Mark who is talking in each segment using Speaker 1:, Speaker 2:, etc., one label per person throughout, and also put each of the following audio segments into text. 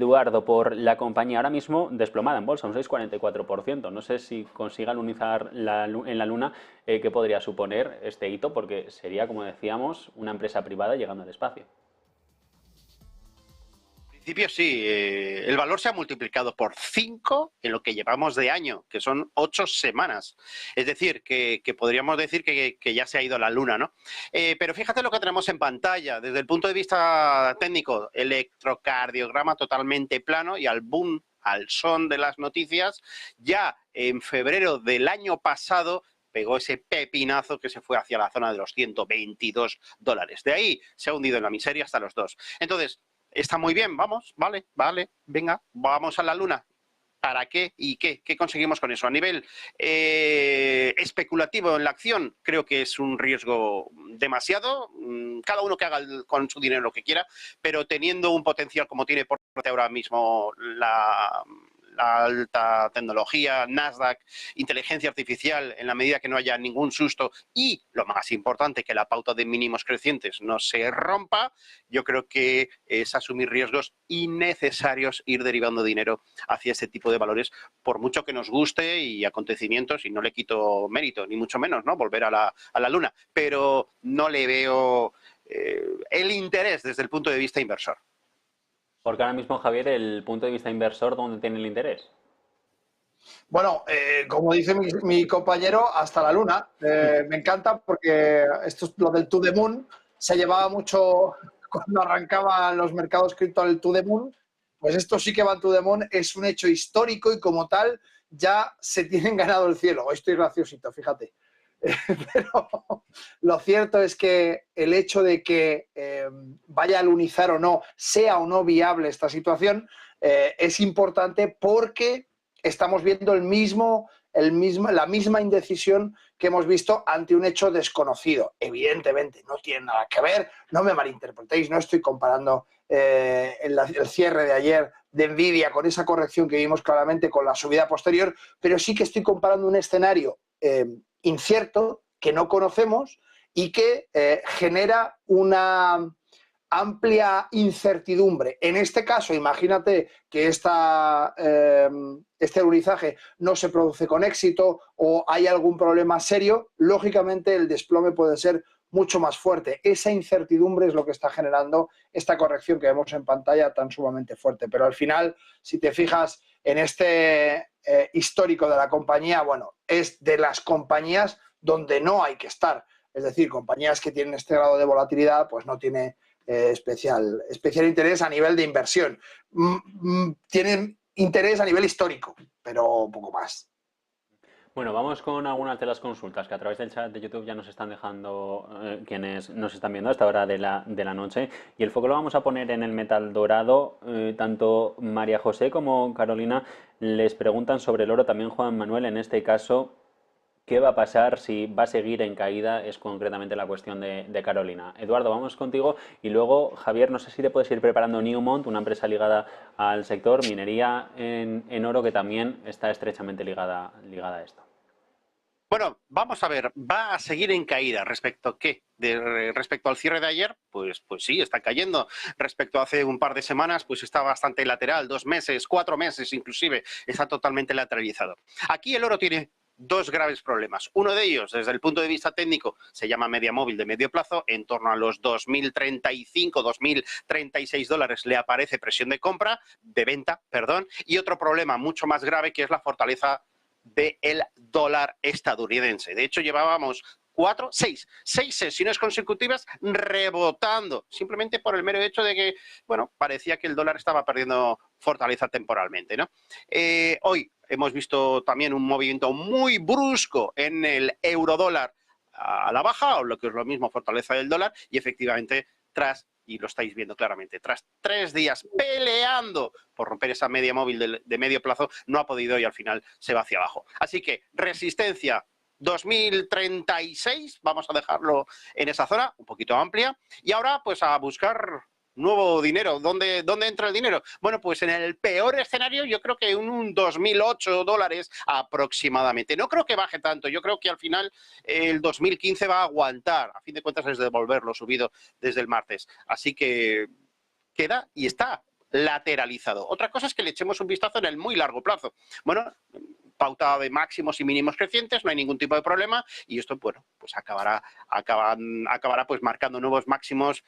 Speaker 1: Eduardo, por la compañía ahora mismo desplomada en bolsa, un 6,44%. No sé si consiga lunizar en la Luna, qué podría suponer este hito, porque sería, como decíamos, una empresa privada llegando al espacio.
Speaker 2: En principio sí, el valor se ha multiplicado por 5 en lo que llevamos de año, que son 8 semanas. Es decir, que podríamos decir que ya se ha ido a la luna, ¿no? Pero fíjate lo que tenemos en pantalla. Desde el punto de vista técnico, electrocardiograma totalmente plano y al boom, al son de las noticias, ya en febrero del año pasado pegó ese pepinazo que se fue hacia la zona de los $122. De ahí se ha hundido en la miseria hasta los 2. Entonces, está muy bien, vamos, vale, venga, vamos a la luna. ¿Para qué y qué? ¿Qué conseguimos con eso? A nivel especulativo en la acción, creo que es un riesgo demasiado. Cada uno que haga con su dinero lo que quiera, pero teniendo un potencial como tiene por ahora mismo la alta tecnología, Nasdaq, inteligencia artificial, en la medida que no haya ningún susto y, lo más importante, que la pauta de mínimos crecientes no se rompa, yo creo que es asumir riesgos innecesarios ir derivando dinero hacia este tipo de valores, por mucho que nos guste y acontecimientos, y no le quito mérito, ni mucho menos, ¿no? Volver a la luna, pero no le veo el interés desde el punto de vista inversor.
Speaker 1: Porque ahora mismo, Javier, el punto de vista inversor, ¿dónde tiene el interés?
Speaker 3: Bueno, como dice mi compañero, hasta la luna. Me encanta porque esto es lo del to the moon. Se llevaba mucho cuando arrancaban los mercados cripto al to the moon. Pues esto sí que va al to the moon. Es un hecho histórico y como tal ya se tienen ganado el cielo. Hoy estoy graciosito, fíjate. Pero lo cierto es que el hecho de que vaya a lunizar o no, sea o no viable esta situación, es importante porque estamos viendo la misma indecisión que hemos visto ante un hecho desconocido. Evidentemente, no tiene nada que ver, no me malinterpretéis, no estoy comparando el cierre de ayer de Nvidia con esa corrección que vimos claramente con la subida posterior, pero sí que estoy comparando un escenario incierto, que no conocemos y que genera una amplia incertidumbre. En este caso, imagínate que este alunizaje no se produce con éxito o hay algún problema serio, lógicamente el desplome puede ser mucho más fuerte. Esa incertidumbre es lo que está generando esta corrección que vemos en pantalla tan sumamente fuerte. Pero al final, si te fijas en este histórico de la compañía, bueno, es de las compañías donde no hay que estar. Es decir, compañías que tienen este grado de volatilidad, pues no tiene especial interés a nivel de inversión. Tienen interés a nivel histórico, pero poco más.
Speaker 1: Bueno, vamos con algunas de las consultas que a través del chat de YouTube ya nos están dejando quienes nos están viendo a esta hora de la noche. Y el foco lo vamos a poner en el metal dorado. Tanto María José como Carolina les preguntan sobre el oro. También Juan Manuel, en este caso, ¿qué va a pasar si va a seguir en caída? Es concretamente la cuestión de Carolina. Eduardo, vamos contigo. Y luego, Javier, no sé si te puedes ir preparando Newmont, una empresa ligada al sector minería en oro que también está estrechamente ligada a esto.
Speaker 2: Bueno, vamos a ver, ¿va a seguir en caída? ¿Respecto a qué? Respecto al cierre de ayer, pues sí, está cayendo. Respecto a hace un par de semanas, pues está bastante lateral, 2 meses, 4 meses inclusive, está totalmente lateralizado. Aquí el oro tiene dos graves problemas. Uno de ellos, desde el punto de vista técnico, se llama media móvil de medio plazo, en torno a los 2.035, 2.036 dólares le aparece presión de venta, y otro problema mucho más grave que es la fortaleza del dólar estadounidense. De hecho, llevábamos 6 sesiones consecutivas rebotando, simplemente por el mero hecho de que, bueno, parecía que el dólar estaba perdiendo fortaleza temporalmente, ¿no? Hoy hemos visto también un movimiento muy brusco en el eurodólar a la baja, o lo que es lo mismo, fortaleza del dólar, y efectivamente y lo estáis viendo claramente, tras 3 días peleando por romper esa media móvil de medio plazo, no ha podido y al final se va hacia abajo. Así que resistencia 2036, vamos a dejarlo en esa zona, un poquito amplia, y ahora pues a buscar nuevo dinero. ¿Dónde entra el dinero? Bueno, pues en el peor escenario yo creo que un 2.008 dólares aproximadamente. No creo que baje tanto, yo creo que al final el 2015 va a aguantar. A fin de cuentas es devolver lo subido desde el martes. Así que queda y está lateralizado. Otra cosa es que le echemos un vistazo en el muy largo plazo. Bueno, pauta de máximos y mínimos crecientes, no hay ningún tipo de problema y esto, bueno, pues acabará pues marcando nuevos máximos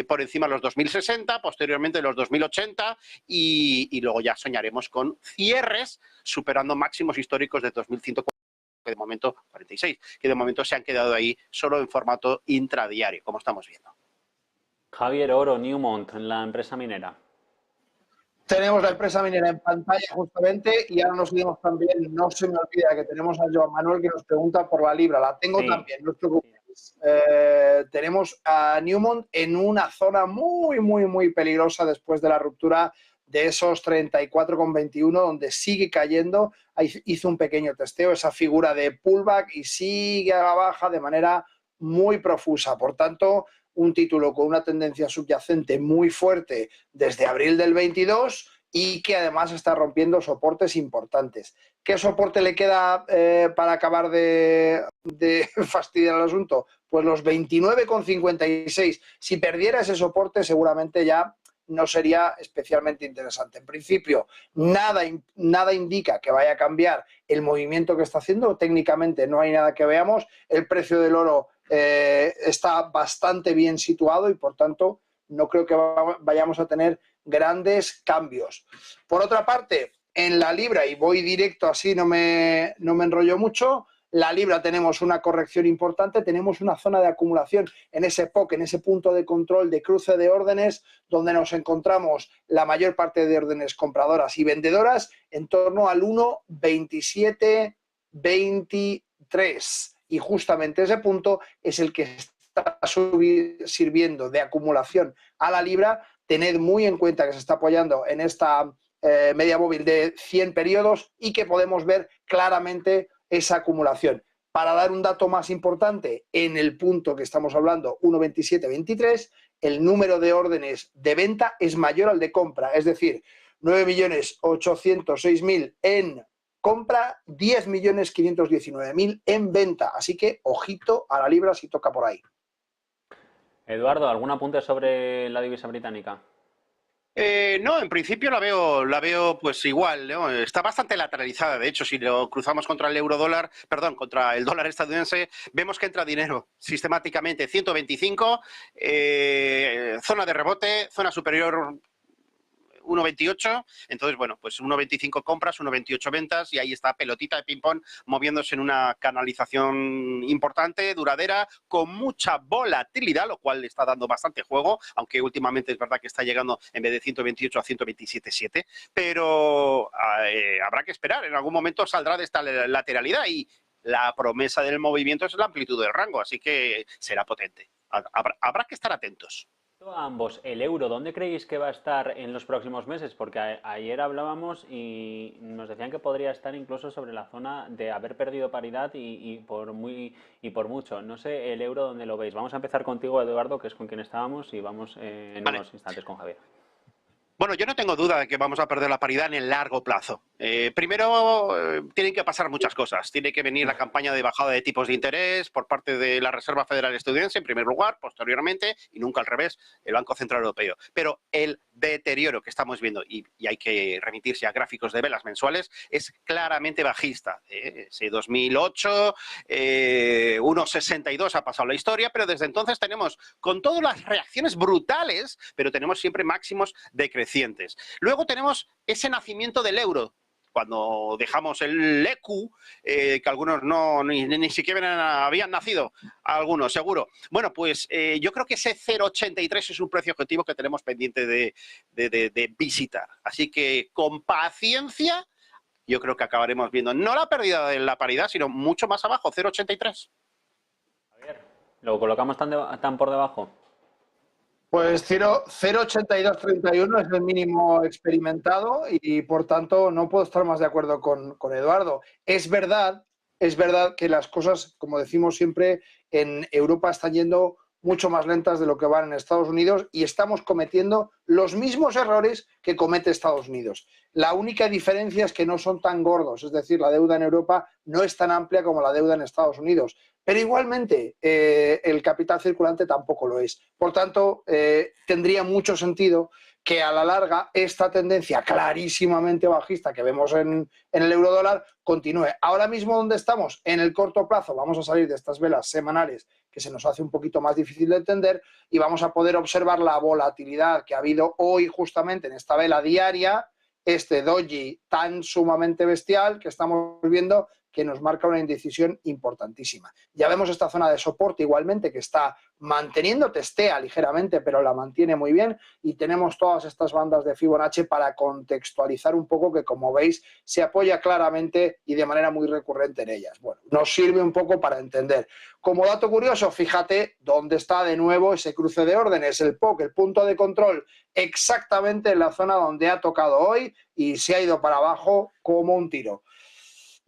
Speaker 2: por encima de los 2060, posteriormente los 2080 y luego ya soñaremos con cierres superando máximos históricos de 2140, que de momento 46, que de momento se han quedado ahí solo en formato intradiario, como estamos viendo.
Speaker 1: Javier, oro, Newmont, la empresa minera.
Speaker 3: Tenemos la empresa minera en pantalla justamente y ahora nos unimos también, no se me olvida que tenemos a Joan Manuel que nos pregunta por la libra, la tengo también, no os preocupéis. Tenemos a Newmont en una zona muy peligrosa después de la ruptura de esos 34,21 donde sigue cayendo, hizo un pequeño testeo, esa figura de pullback y sigue a la baja de manera muy profusa, por tanto un título con una tendencia subyacente muy fuerte desde abril del 22 y que además está rompiendo soportes importantes. ¿Qué soporte le queda para acabar de fastidiar el asunto? Pues los 29,56. Si perdiera ese soporte seguramente ya no sería especialmente interesante. En principio, nada indica que vaya a cambiar el movimiento que está haciendo. Técnicamente no hay nada que veamos. El precio del oro está bastante bien situado y por tanto no creo que vayamos a tener grandes cambios. Por otra parte, en la libra, y voy directo así, no me enrollo mucho, la libra tenemos una corrección importante, tenemos una zona de acumulación en ese POC, en ese punto de control de cruce de órdenes, donde nos encontramos la mayor parte de órdenes compradoras y vendedoras en torno al 1,2723. Y justamente ese punto es el que está sirviendo de acumulación a la libra. Tened muy en cuenta que se está apoyando en esta media móvil de 100 periodos y que podemos ver claramente esa acumulación. Para dar un dato más importante, en el punto que estamos hablando, 1,2723, el número de órdenes de venta es mayor al de compra, es decir, 9.806.000 en compra, 10.519.000 en venta. Así que ojito a la libra si toca por ahí.
Speaker 1: Eduardo, ¿algún apunte sobre la divisa británica?
Speaker 2: No, en principio la veo pues igual, ¿no? Está bastante lateralizada. De hecho, si lo cruzamos contra el eurodólar, perdón, contra el dólar estadounidense, vemos que entra dinero sistemáticamente. 125, zona de rebote, zona superior 1,28, entonces, bueno, pues 1,25 compras, 1,28 ventas y ahí está pelotita de ping-pong moviéndose en una canalización importante, duradera, con mucha volatilidad, lo cual le está dando bastante juego, aunque últimamente es verdad que está llegando en vez de 128 a 127,7, pero habrá que esperar, en algún momento saldrá de esta lateralidad y la promesa del movimiento es la amplitud del rango, así que será potente. Habrá que estar atentos.
Speaker 1: A ambos, el euro, ¿dónde creéis que va a estar en los próximos meses? Porque ayer hablábamos y nos decían que podría estar incluso sobre la zona de haber perdido paridad y por mucho. No sé el euro dónde lo veis. Vamos a empezar contigo, Eduardo, que es con quien estábamos, y vamos en unos instantes con Javier.
Speaker 2: Bueno, yo no tengo duda de que vamos a perder la paridad en el largo plazo. Primero, tienen que pasar muchas cosas. Tiene que venir la campaña de bajada de tipos de interés por parte de la Reserva Federal Estadounidense, en primer lugar, posteriormente, y nunca al revés, el Banco Central Europeo. Pero el deterioro que estamos viendo, y hay que remitirse a gráficos de velas mensuales, es claramente bajista. Ese 2008, 1,62 ha pasado la historia, pero desde entonces tenemos, con todas las reacciones brutales, pero tenemos siempre máximos decrecientes. Luego tenemos ese nacimiento del euro, cuando dejamos el ECU, que algunos ni siquiera habían nacido, algunos seguro. Bueno, pues yo creo que ese 0,83 es un precio objetivo que tenemos pendiente de visitar. Así que con paciencia, yo creo que acabaremos viendo no la pérdida de la paridad, sino mucho más abajo, 0,83.
Speaker 1: Javier, ¿lo colocamos tan por debajo?
Speaker 3: Pues 0,8231 es el mínimo experimentado y por tanto no puedo estar más de acuerdo con Eduardo. Es verdad que las cosas, como decimos siempre, en Europa están yendo mucho más lentas de lo que van en Estados Unidos y estamos cometiendo los mismos errores que comete Estados Unidos. La única diferencia es que no son tan gordos, es decir, la deuda en Europa no es tan amplia como la deuda en Estados Unidos. Pero igualmente el capital circulante tampoco lo es. Por tanto, tendría mucho sentido que a la larga esta tendencia clarísimamente bajista que vemos en el euro-dólar continúe. Ahora mismo, ¿dónde estamos? En el corto plazo vamos a salir de estas velas semanales que se nos hace un poquito más difícil de entender y vamos a poder observar la volatilidad que ha habido hoy justamente en esta vela diaria, este doji tan sumamente bestial que estamos viendo, que nos marca una indecisión importantísima. Ya vemos esta zona de soporte igualmente que está manteniendo, testea ligeramente, pero la mantiene muy bien, y tenemos todas estas bandas de Fibonacci para contextualizar un poco, que como veis se apoya claramente y de manera muy recurrente en ellas. Bueno, nos sirve un poco para entender. Como dato curioso, fíjate dónde está de nuevo ese cruce de órdenes, el POC, el punto de control, exactamente en la zona donde ha tocado hoy y se ha ido para abajo como un tiro.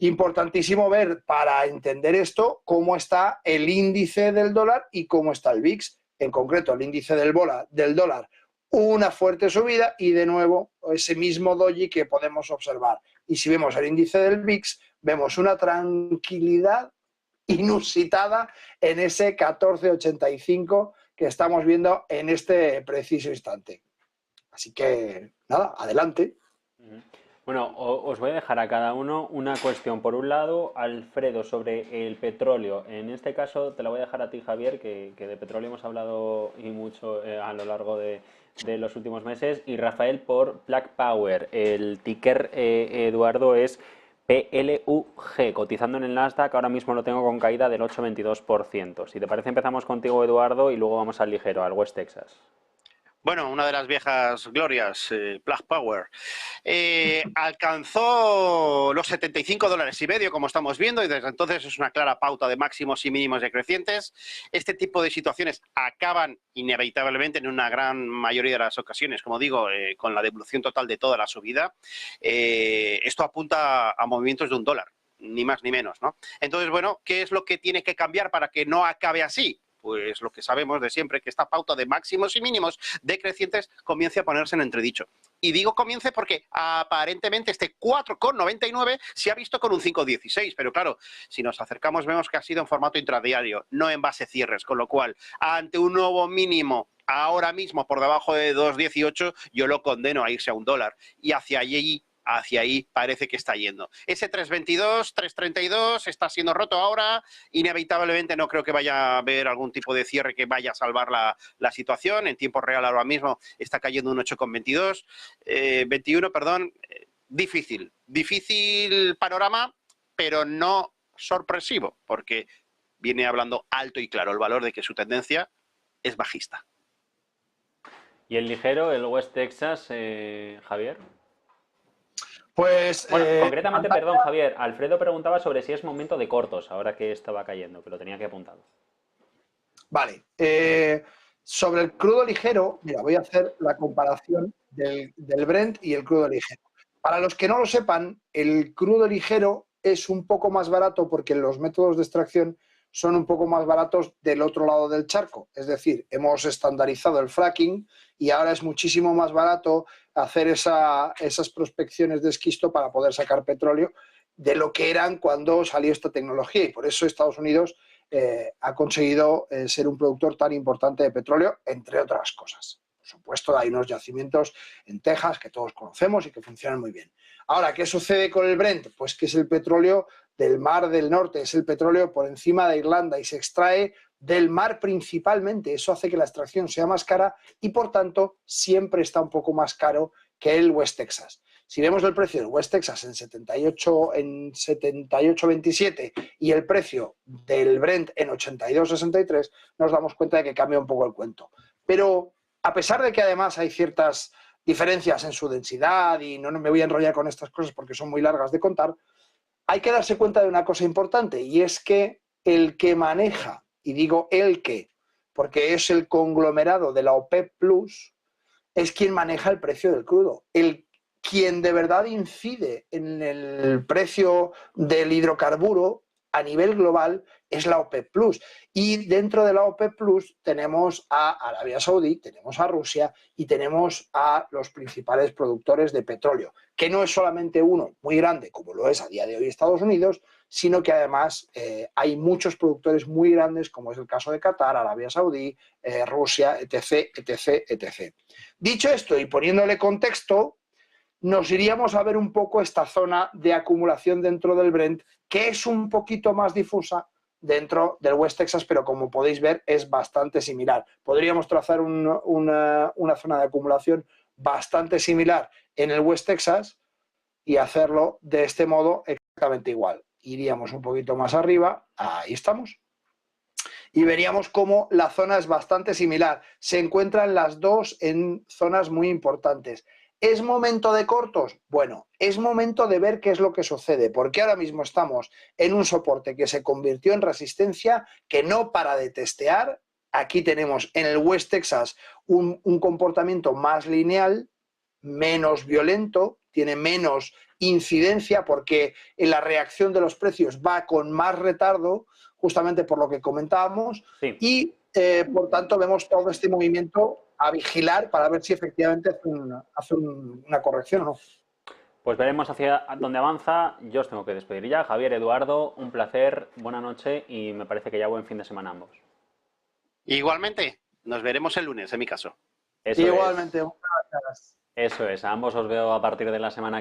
Speaker 3: Importantísimo ver, para entender esto, cómo está el índice del dólar y cómo está el VIX. En concreto, el índice del dólar, una fuerte subida y de nuevo ese mismo doji que podemos observar. Y si vemos el índice del VIX, vemos una tranquilidad inusitada en ese 14,85 que estamos viendo en este preciso instante. Así que, nada, adelante.
Speaker 1: Bueno, os voy a dejar a cada uno una cuestión. Por un lado, Alfredo, sobre el petróleo. En este caso te la voy a dejar a ti, Javier, que de petróleo hemos hablado y mucho a lo largo de los últimos meses. Y Rafael, por Plug Power. El ticker, Eduardo, es PLUG, cotizando en el Nasdaq. Ahora mismo lo tengo con caída del 8,22%. Si te parece, empezamos contigo, Eduardo, y luego vamos al ligero, al West Texas.
Speaker 2: Bueno, una de las viejas glorias, Plug Power, alcanzó los $75,5, como estamos viendo, y desde entonces es una clara pauta de máximos y mínimos decrecientes. Este tipo de situaciones acaban inevitablemente, en una gran mayoría de las ocasiones, como digo, con la devolución total de toda la subida. Esto apunta a movimientos de $1, ni más ni menos, ¿no? Entonces, bueno, ¿qué es lo que tiene que cambiar para que no acabe así? Pues lo que sabemos de siempre, que esta pauta de máximos y mínimos decrecientes comience a ponerse en entredicho. Y digo comience porque aparentemente este 4,99 se ha visto con un 5,16, pero claro, si nos acercamos vemos que ha sido en formato intradiario, no en base cierres, con lo cual, ante un nuevo mínimo ahora mismo por debajo de 2,18, yo lo condeno a irse a $1, y hacia ahí parece que está yendo. Ese 3,22, 3,32 está siendo roto ahora. Inevitablemente no creo que vaya a haber algún tipo de cierre que vaya a salvar la situación. En tiempo real ahora mismo está cayendo un 8,22, 21, perdón. Difícil panorama, pero no sorpresivo, porque viene hablando alto y claro el valor de que su tendencia es bajista.
Speaker 1: ¿Y el ligero, el West Texas, Javier?
Speaker 3: Pues,
Speaker 1: bueno, concretamente, perdón, Javier, Alfredo preguntaba sobre si es momento de cortos, ahora que estaba cayendo, que lo tenía que apuntado.
Speaker 3: Vale. Sobre el crudo ligero, mira, voy a hacer la comparación del Brent y el crudo ligero. Para los que no lo sepan, el crudo ligero es un poco más barato porque los métodos de extracción son un poco más baratos del otro lado del charco. Es decir, hemos estandarizado el fracking y ahora es muchísimo más barato hacer esas prospecciones de esquisto para poder sacar petróleo de lo que eran cuando salió esta tecnología. Y por eso Estados Unidos ha conseguido ser un productor tan importante de petróleo, entre otras cosas. Por supuesto, hay unos yacimientos en Texas que todos conocemos y que funcionan muy bien. Ahora, ¿qué sucede con el Brent? Pues que es el petróleo del Mar del Norte, es el petróleo por encima de Irlanda y se extrae del mar principalmente. Eso hace que la extracción sea más cara y, por tanto, siempre está un poco más caro que el West Texas. Si vemos el precio del West Texas en 78,27 y el precio del Brent en 82,63, nos damos cuenta de que cambia un poco el cuento. Pero a pesar de que además hay ciertas diferencias en su densidad, y no me voy a enrollar con estas cosas porque son muy largas de contar, hay que darse cuenta de una cosa importante, y es que el que maneja, y digo el que, porque es el conglomerado de la OPEP Plus, es quien maneja el precio del crudo. Quien de verdad incide en el precio del hidrocarburo a nivel global es la OPEP Plus. Y dentro de la OPEP Plus tenemos a Arabia Saudí, tenemos a Rusia y tenemos a los principales productores de petróleo, que no es solamente uno muy grande, como lo es a día de hoy Estados Unidos, sino que además hay muchos productores muy grandes, como es el caso de Qatar, Arabia Saudí, Rusia, etc., etc., etc. Dicho esto y poniéndole contexto, nos iríamos a ver un poco esta zona de acumulación dentro del Brent, que es un poquito más difusa dentro del West Texas, pero como podéis ver es bastante similar. Podríamos trazar una zona de acumulación bastante similar en el West Texas y hacerlo de este modo exactamente igual. Iríamos un poquito más arriba, ahí estamos, y veríamos cómo la zona es bastante similar. Se encuentran las dos en zonas muy importantes. ¿Es momento de cortos? Bueno, es momento de ver qué es lo que sucede, porque ahora mismo estamos en un soporte que se convirtió en resistencia, que no para de testear. Aquí tenemos en el West Texas un comportamiento más lineal, menos violento, tiene menos incidencia porque en la reacción de los precios va con más retardo, justamente por lo que comentábamos,
Speaker 1: Sí.
Speaker 3: y por tanto vemos todo este movimiento a vigilar para ver si efectivamente hace una corrección o no.
Speaker 1: Pues veremos hacia dónde avanza. Yo os tengo que despedir ya. Javier, Eduardo, un placer, buena noche y me parece que ya buen fin de semana ambos.
Speaker 2: Igualmente, nos veremos el lunes, en mi caso.
Speaker 1: Eso
Speaker 3: Igualmente, muchas gracias.
Speaker 1: Eso es. A ambos os veo a partir de la semana